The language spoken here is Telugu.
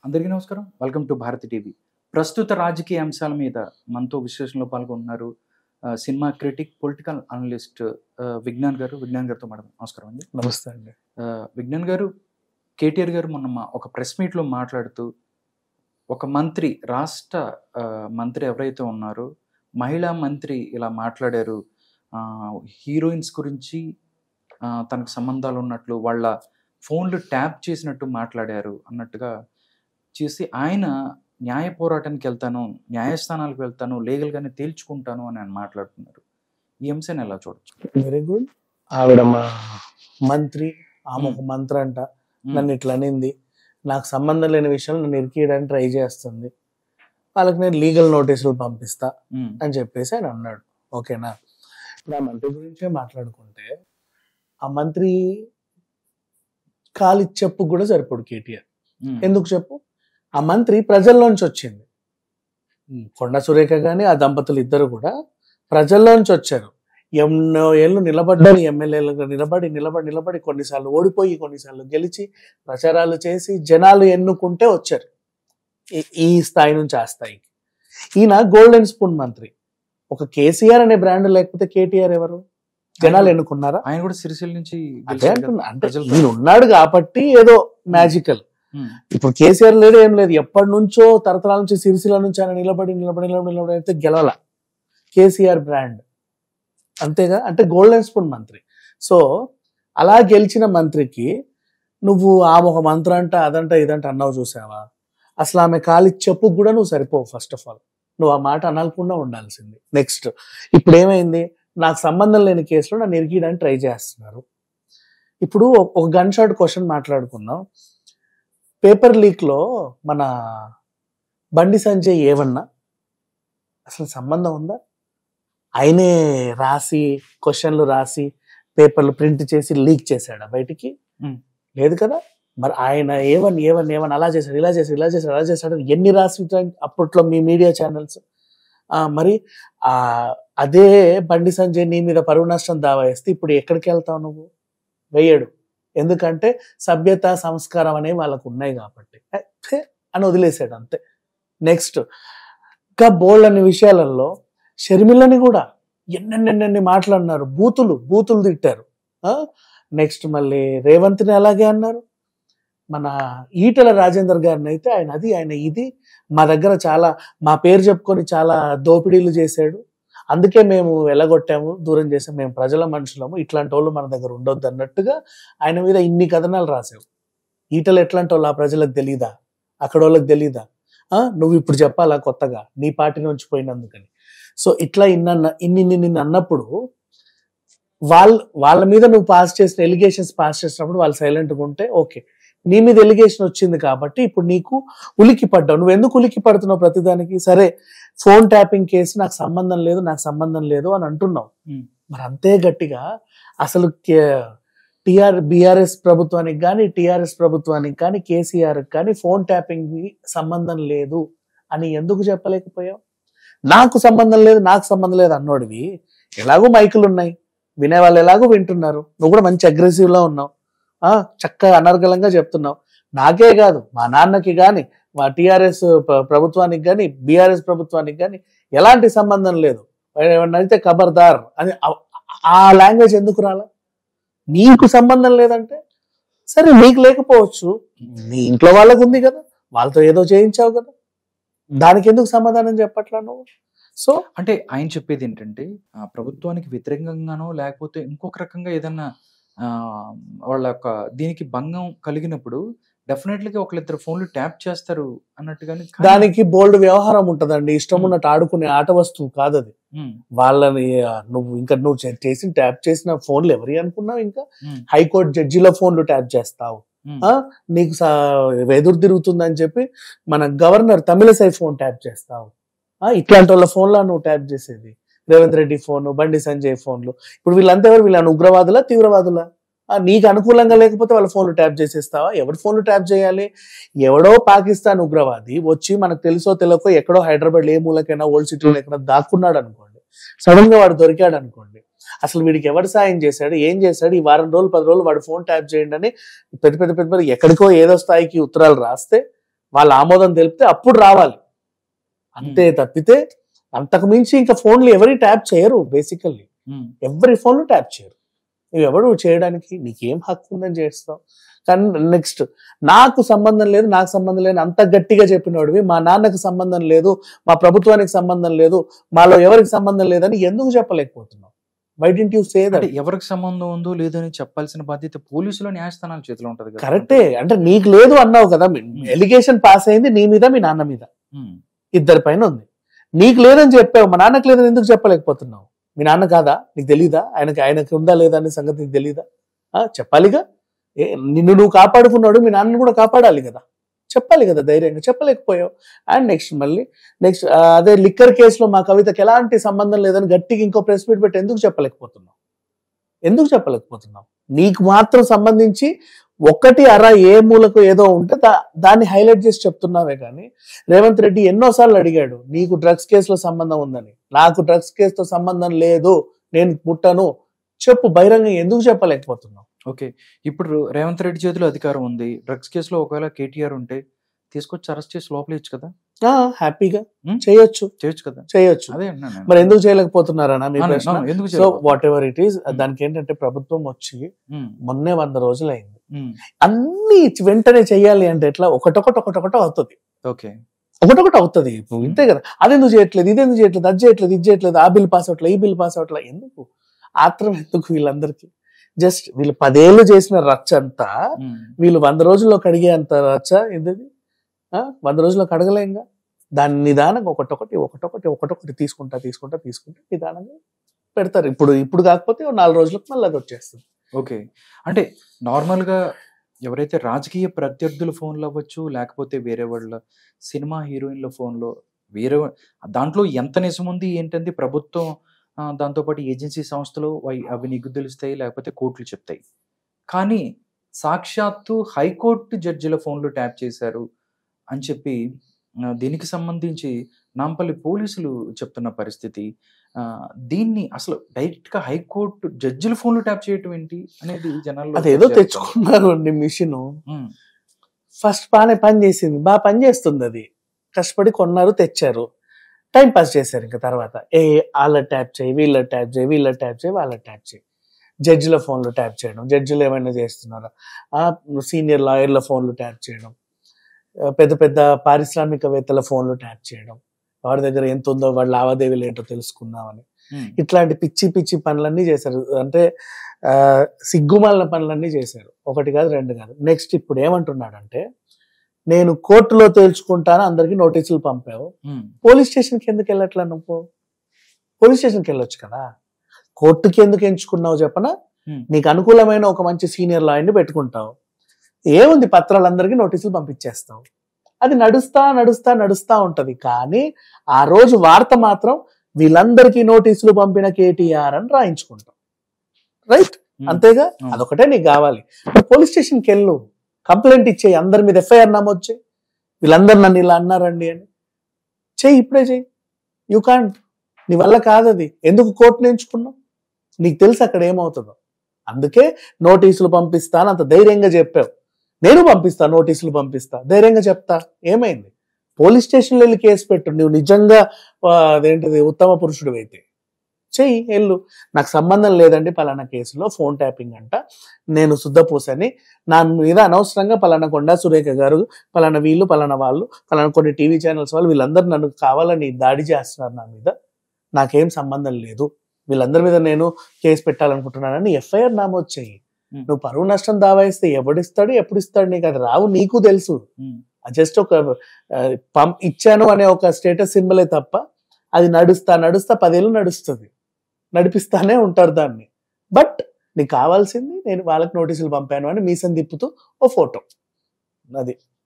అందరికీ నమస్కారం. Welcome to Bharathi TV. ప్రస్తుత రాజకీయ అంశాల మీద మనతో విశ్లేషణలో పాల్గొంటున్నారు cinema critic, political analyst Vignan గారు. విజ్ఞాన్ గారితో మేడం నమస్కారం అండి. నమస్తే అండి. విజ్ఞాన్ గారు, కేటీఆర్ గారు మొన్న ఒక ప్రెస్ మీట్లో మాట్లాడుతూ ఒక మంత్రి, రాష్ట్ర మంత్రి ఎవరైతే ఉన్నారో మహిళా మంత్రి ఇలా మాట్లాడారు, హీరోయిన్స్ గురించి తనకు సంబంధాలు ఉన్నట్లు, వాళ్ళ ఫోన్లు ట్యాప్ చేసినట్టు మాట్లాడారు అన్నట్టుగా చేసి ఆయన న్యాయ పోరాటానికి వెళ్తాను, న్యాయస్థానాలకు వెళ్తాను, లీగల్గానే తేల్చుకుంటాను అని ఆయన మాట్లాడుతున్నారు. ఈ అంశాన్ని ఎలా చూడొచ్చు? Very good. ఆవిడ మా మంత్రి, ఆమె ఒక మంత్రి అంట, నన్ను ఇట్లా అనింది, నాకు సంబంధం లేని విషయాలు నన్ను ఇరికియడానికి ట్రై చేస్తుంది, వాళ్ళకి నేను లీగల్ నోటీసులు పంపిస్తా అని చెప్పేసి ఆయన అన్నాడు. ఓకేనా? ఇప్పుడు ఆ మంత్రి గురించే మాట్లాడుకుంటే, ఆ మంత్రి కాలి చెప్పు కూడా సరిపోడు కేటీఆర్. ఎందుకు చెప్పు? ఆ మంత్రి ప్రజల్లోంచి వచ్చింది. కొండ సురేఖ గాని ఆ దంపతులు ఇద్దరు కూడా ప్రజల్లోంచి వచ్చారు. ఎన్నో ఏళ్ళు నిలబడ్డారు, ఎమ్మెల్యేలుగా నిలబడి కొన్నిసార్లు ఓడిపోయి, కొన్నిసార్లు గెలిచి, ప్రచారాలు చేసి జనాలు ఎన్నుకుంటే వచ్చారు ఈ స్థాయి నుంచి ఆ స్థాయికి. ఈయన గోల్డెన్ స్పూన్ మంత్రి. ఒక కేసీఆర్ అనే బ్రాండ్ లేకపోతే కేటీఆర్ ఎవరు? జనాలు ఎన్నుకున్నారా? ఆయన కూడా సిరిసిల్ల నుంచి అంటే ఈయన ఉన్నాడు కాబట్టి ఏదో మ్యాజికల్. ఇప్పుడు కేసీఆర్ లేడు, ఏం లేదు, ఎప్పటి నుంచో తరతరాల నుంచి సిరిసిల్ల నుంచి ఆయన నిలబడి అయితే గెలవాల. కేసీఆర్ బ్రాండ్ అంతేగా, అంటే గోల్డెన్ స్పూన్ మంత్రి. సో అలా గెలిచిన మంత్రికి నువ్వు ఆమె ఒక మంత్రి అంట, అదంట ఇదంట అన్నావు చూసావా? అసలు ఆమె కాలి చెప్పు కూడా నువ్వు సరిపోవు. ఫస్ట్ ఆఫ్ ఆల్ నువ్వు ఆ మాట అనకుండా ఉండాల్సింది. నెక్స్ట్, ఇప్పుడు ఏమైంది? నాకు సంబంధం లేని కేసులో నన్ను ఇరికియడానికి ట్రై చేస్తున్నారు. ఇప్పుడు ఒక గన్ షాట్ క్వశ్చన్ మాట్లాడుకుందాం. పేపర్ లీక్ లో మన బండి సంజయ్ ఏమన్నా అసలు సంబంధం ఉందా? ఆయనే రాసి, క్వశ్చన్లు రాసి, పేపర్లు ప్రింట్ చేసి లీక్ చేశాడా బయటికి? లేదు కదా. మరి ఆయన ఏమని అలా చేశాడు, ఇలా చేశాడు ఎన్ని రాసి అప్పట్లో మీ మీడియా ఛానల్స్. మరి అదే బండి సంజయ్ నీ మీద పరువు నష్టం దావా వేస్తే ఇప్పుడు ఎక్కడికి వెళ్తావు నువ్వు? వేయడు. ఎందుకంటే సభ్యత, సంస్కారం అనేవి వాళ్ళకు ఉన్నాయి కాబట్టి అని వదిలేసాడు అంతే. నెక్స్ట్, ఇంకా బోల్డ్ అనే విషయాలలో షర్మిలని కూడా ఎన్నెన్నెన్ని మాట్లాడినారు, బూతులు తిట్టారు. నెక్స్ట్ మళ్ళీ రేవంత్ని అలాగే అన్నారు. మన ఈటల రాజేందర్ గారిని అయితే ఆయన ఇది మా దగ్గర చాలా, మా పేరు చెప్పుకొని చాలా దోపిడీలు చేశాడు, అందుకే మేము వెళ్ళగొట్టాము, దూరం చేసాము, మేము ప్రజల మనుషులము, ఇట్లాంటి వాళ్ళు మన దగ్గర ఉండొద్దు అన్నట్టుగా ఆయన మీద ఇన్ని కథనాలు రాసావు. ఈటలు ఎట్లాంటి వాళ్ళు ఆ ప్రజలకు తెలీదా? అక్కడ వాళ్ళకి తెలీదా? నువ్వు ఇప్పుడు చెప్పాలా కొత్తగా నీ పార్టీ నుంచి పోయినందుకని? సో ఇట్లా ఇన్ని అన్నప్పుడు వాళ్ళ మీద నువ్వు ఎలిగేషన్స్ పాస్ చేసినప్పుడు వాళ్ళు సైలెంట్గా ఉంటే ఓకే. నీ మీద ఎలిగేషన్ వచ్చింది కాబట్టి ఇప్పుడు నీకు ఉలికి పడ్డావు. నువ్వు ఎందుకు ఉలికి పడుతున్నావు ప్రతిదానికి? సరే, ఫోన్ ట్యాపింగ్ కేసు నాకు సంబంధం లేదు అని అంటున్నావు. మరి అంతే గట్టిగా అసలు బీఆర్ఎస్ ప్రభుత్వానికి కానీ, టీఆర్ఎస్ ప్రభుత్వానికి కానీ, కేసీఆర్ కానీ ఫోన్ ట్యాపింగ్ సంబంధం లేదు అని ఎందుకు చెప్పలేకపోయావు? నాకు సంబంధం లేదు అన్నోడివి ఎలాగో మైకులు ఉన్నాయి, వినేవాళ్ళు ఎలాగో వింటున్నారు, నువ్వు కూడా మంచి అగ్రెసివ్ లో ఉన్నావు, చక్కగా అనర్గళంగా చెప్తున్నావు. నాకే కాదు, మా నాన్నకి కానీ, మా టీఆర్ఎస్ ప్రభుత్వానికి కానీ, బీఆర్ఎస్ ప్రభుత్వానికి కానీ ఎలాంటి సంబంధం లేదు, అయితే ఖబర్దార్ అని ఆ లాంగ్వేజ్ ఎందుకు రాలా? నీకు సంబంధం లేదంటే సరే, నీకు లేకపోవచ్చు, నీ ఇంట్లో వాళ్ళకు ఉంది కదా, వాళ్ళతో ఏదో చేయించావు కదా, దానికి ఎందుకు సమాధానం చెప్పట్లా నువ్వు? సో అంటే ఆయన చెప్పేది ఏంటంటే ప్రభుత్వానికి వ్యతిరేకంగానో లేకపోతే ఇంకొక రకంగా ఏదన్నా వాళ్ళ యొక్క దీనికి భంగం కలిగినప్పుడు డెఫినెట్లీగా ఒకళ్ళిద్దరు ఫోన్లు ట్యాప్ చేస్తారు అన్నట్టుగానే. దానికి బోల్డ్ వ్యవహారం ఉంటదండి. ఇష్టం ఉన్నట్టు ఆడుకునే ఆట వస్తువు కాదు అది. వాళ్ళని నువ్వు చేసి ట్యాప్ చేసిన ఫోన్లు ఎవరి అనుకున్నావు? ఇంకా హైకోర్టు జడ్జిల ఫోన్లు ట్యాప్ చేస్తావు, నీకు ఎదురు తిరుగుతుందని చెప్పి మన గవర్నర్ తమిళసై ఫోన్ ట్యాప్ చేస్తావు. ఇట్లాంటి వాళ్ళ ఫోన్లో నువ్వు ట్యాప్ చేసేది. రేవంత్ రెడ్డి ఫోన్, బండి సంజయ్ ఫోన్లు. ఇప్పుడు వీళ్ళంతా ఎవరు? వీళ్ళని ఉగ్రవాదులా, తీవ్రవాదులా? నీకు అనుకూలంగా లేకపోతే వాళ్ళ ఫోన్లు ట్యాప్ చేసేస్తావా? ఎవరి ఫోన్లు ట్యాప్ చేయాలి? ఎవడో పాకిస్తాన్ ఉగ్రవాది వచ్చి మనకు తెలుసో తెలియకో ఎక్కడో హైదరాబాద్ ఏ మూలకైనా, ఓల్డ్ సిటీలో ఎక్కడ దాక్కున్నాడు అనుకోండి, సడన్ గా వాడు దొరికాడు అనుకోండి, అసలు వీడికి ఎవరు సాయం చేశాడు, ఏం చేశాడు, ఈ వారం రోజులు 10 రోజులు వాడు ఫోన్ ట్యాప్ చేయండి అని పెద్ద ఎక్కడికో ఏదో స్థాయికి ఉత్తరాలు రాస్తే వాళ్ళ ఆమోదం తెలిపితే అప్పుడు రావాలి. అంతే తప్పితే అంతకు మించి ఇంకా ఫోన్లు ఎవరి ట్యాప్ చేయరు. బేసికల్లీ ఎవరి ఫోన్లు ట్యాప్ చేయరు. నువ్వు ఎవరు చేయడానికి, నీకేం హక్కు ఉందని చేస్తావు. కానీ నెక్స్ట్ నాకు సంబంధం లేదు, నాకు సంబంధం లేదు అంత గట్టిగా చెప్పినోడివి, మా నాన్నకి సంబంధం లేదు, మా ప్రభుత్వానికి సంబంధం లేదు, మాలో ఎవరికి సంబంధం లేదని ఎందుకు చెప్పలేకపోతున్నావు? Why didn't you say that? ఎవరికి సంబంధం ఉందో లేదని చెప్పాల్సిన బాధ్యత పోలీసులు, న్యాయస్థానాల చేతిలో ఉంటది కదా. కరెక్టే. అంటే నీకు లేదు అన్నావు కదా, ఎలిగేషన్ పాస్ అయింది నీ మీద మీ నాన్న మీద, ఇద్దరి పైన ఉంది. నీకు లేదని చెప్పావు, మా నాన్నకి లేదని ఎందుకు చెప్పలేకపోతున్నావు? మీ నాన్న కాదా, నీకు తెలీదా? ఆయనకి ఉందా లేదా అనే సంగతి నీకు తెలీదా? చెప్పాలిగా. నిన్ను నువ్వు కాపాడుకున్నాడు, మీ నాన్నను కూడా కాపాడాలి కదా, చెప్పాలి కదా ధైర్యంగా. చెప్పలేకపోయావు. అండ్ నెక్స్ట్ అదే లిక్కర్ కేసులో మా కవితకి ఎలాంటి సంబంధం లేదని గట్టిగా ఇంకో ప్రెస్ మీట్ పెట్టి ఎందుకు చెప్పలేకపోతున్నావు? నీకు మాత్రం సంబంధించి ఒకటి ఏ మూలకు ఏదో ఉంటే దాన్ని హైలైట్ చేసి చెప్తున్నావే. కానీ రేవంత్ రెడ్డి ఎన్నోసార్లు అడిగాడు, నీకు డ్రగ్స్ కేసులో సంబంధం ఉందని. నాకు డ్రగ్స్ కేసుతో సంబంధం లేదు, నేను ముట్టను, చెప్పు బహిరంగం. ఎందుకు చెప్పలేకపోతున్నావు? ఓకే, ఇప్పుడు రేవంత్ రెడ్డి చేతిలో అధికారం ఉంది. డ్రగ్స్ కేసులో ఒకవేళ కేటీఆర్ ఉంటే తీసుకొచ్చి అరెస్ట్ చేసి లోపలేయచ్చు కదా, హ్యాపీగా చేయొచ్చు కదా, చేయొచ్చు. అదే మరి ఎందుకు చేయలేకపోతున్నారన్నా మీ ప్రశ్న. ఎందుకు? So what ever it is, దానికి ఏంటంటే ప్రభుత్వం వచ్చి మొన్నే 100 రోజులు అయింది. అన్ని వెంటనే చెయ్యాలి అంటే ఎట్లా? ఒకటొకటి అవుతుంది. ఓకే, ఒకటొకటి అవుతుంది. ఇప్పుడు ఇంతే కదా, అదెందుకు చేయట్లేదు, ఇదెందుకు చేయట్లేదు, అది చేయట్లేదు, ఇది చేయట్లేదు, ఆ బిల్ పాస్ అవట్లేదు, ఈ బిల్ పాస్ అవట్లేదు. ఎందుకు ఆత్రం? ఎందుకు వీళ్ళందరికీ? జస్ట్ వీళ్ళు 10 ఏళ్ళు చేసిన రచ్చ అంతా వీళ్ళు 100 రోజుల్లో కడిగే అంత రచ్చ ఎందుకు? 100 రోజుల్లో కడగలేంగా. దాన్ని నిదానంగా ఒకటొకటి తీసుకుంటా నిదానంగా పెడతారు. ఇప్పుడు కాకపోతే 4 రోజులకు మళ్ళీ అది వచ్చేస్తుంది. ఓకే, అంటే నార్మల్గా ఎవరైతే రాజకీయ ప్రత్యర్థుల ఫోన్లు అవ్వచ్చు, లేకపోతే వేరే వాళ్ళ సినిమా హీరోయిన్ల ఫోన్లో వేరే దాంట్లో ఎంత నిజం ఉంది ఏంటంటే ప్రభుత్వం, దాంతోపాటు ఏజెన్సీ సంస్థలు అవి నీకు తెలుస్తాయి, లేకపోతే కోర్టులు చెప్తాయి. కానీ సాక్షాత్తు హైకోర్టు జడ్జిల ఫోన్లు ట్యాప్ చేశారు అని చెప్పి దీనికి సంబంధించి నాంపల్లి పోలీసులు చెప్తున్న పరిస్థితి. దీన్ని అసలు డైరెక్ట్ గా హైకోర్టు జడ్జిల ఫోన్లు ట్యాప్ చేయటం ఏంటి అనేది జనాల్లో. అదేదో తెచ్చుకున్నారు అండి మిషన్, ఫస్ట్ బాగానే బాగా పనిచేస్తుంది. అది కష్టపడి కొన్నారు, తెచ్చారు, టైం పాస్ చేశారు. ఇంకా తర్వాత వాళ్ళ ట్యాప్ చేయి, వీళ్ళ ట్యాప్ చేయి, వాళ్ళ ట్యాప్ చేయి, జడ్జిల ఫోన్లు ట్యాప్ చేయడం, జడ్జిలు ఏమైనా చేస్తున్నారా, సీనియర్ లాయర్ల ఫోన్లు ట్యాప్ చేయడం, పెద్ద పెద్ద పారిశ్రామికవేత్తల ఫోన్లు ట్యాప్ చేయడం, వాడి దగ్గర ఎంత ఉందో వాడి లావాదేవీలు ఏంటో తెలుసుకుందామని ఇట్లాంటి పిచ్చి పనులన్నీ చేశారు. అంటే సిగ్గుమాలిన పనులన్నీ చేశారు. 1 కాదు 2 కాదు. నెక్స్ట్ ఇప్పుడు ఏమంటున్నాడంటే, నేను కోర్టులో తేల్చుకుంటాను, అందరికి నోటీసులు పంపావు, పోలీస్ స్టేషన్కి ఎందుకు వెళ్ళట్లా? నువ్వు పోలీస్ స్టేషన్కి వెళ్ళొచ్చు కదా, కోర్టుకి ఎందుకు ఎంచుకున్నావు చెప్పనా? నీకు అనుకూలమైన ఒక మంచి సీనియర్ లాయర్ని పెట్టుకుంటావు, ఏముంది పత్రాలందరికీ నోటీసులు పంపించేస్తావు, అది నడుస్తా ఉంటది. కానీ ఆ రోజు వార్త మాత్రం వీళ్ళందరికీ నోటీసులు పంపిన కేటీఆర్ అని రాయించుకుంటాం. రైట్? అంతేగా, అదొకటే నీకు కావాలి. పోలీస్ స్టేషన్కి వెళ్ళు, కంప్లైంట్ ఇచ్చేయి, అందరి మీద ఎఫ్ఐఆర్ నమోదు చేయి, వీళ్ళందరూ నన్ను ఇలా అన్నారండి అని చెయ్యి, ఇప్పుడే చెయ్యి. యూ కాంట్, నీ వల్ల కాదు అది. ఎందుకు కోర్టును ఎంచుకున్నావు? నీకు తెలుసు అక్కడ ఏమవుతుందో. అందుకే నోటీసులు పంపిస్తాను అంత ధైర్యంగా చెప్పావు. నేను నోటీసులు పంపిస్తా ధైర్యంగా చెప్తా. ఏమైంది? పోలీస్ స్టేషన్లో వెళ్ళి కేసు పెట్టు. నువ్వు నిజంగా అదేంటిది ఉత్తమ పురుషుడు అయితే చెయ్యి, వెళ్ళు. నాకు సంబంధం లేదండి పలానా కేసులో ఫోన్ ట్యాపింగ్ అంట, నేను శుద్ధపూసని, నా మీద అనవసరంగా పలానా కొండా సురేఖ గారు, పలానా వీళ్ళు, పలానా వాళ్ళు, పలానా కొన్ని టీవీ ఛానల్స్ వాళ్ళు, వీళ్ళందరూ నన్ను కావాలని దాడి చేస్తున్నారు నా మీద, నాకేం సంబంధం లేదు, వీళ్ళందరి మీద నేను కేసు పెట్టాలనుకుంటున్నానని ఎఫ్ఐఆర్ నమోదు చెయ్యి. నువ్వు పరువు నష్టం దావా ఇస్తే ఎవడిస్తాడు, ఎప్పుడు ఇస్తాడు? నీకు అది రావు, నీకు తెలుసు. జస్ట్ ఒక ఇచ్చాను అనే ఒక స్టేటస్ సింబలే తప్ప అది నడుస్తా 10 ఏళ్ళు నడుస్తుంది, నడిపిస్తానే ఉంటారు దాన్ని. బట్ నీకు కావాల్సింది నేను వాళ్ళకి నోటీసులు పంపాను అని మీసం తిప్పుతూ ఓ ఫోటో, అది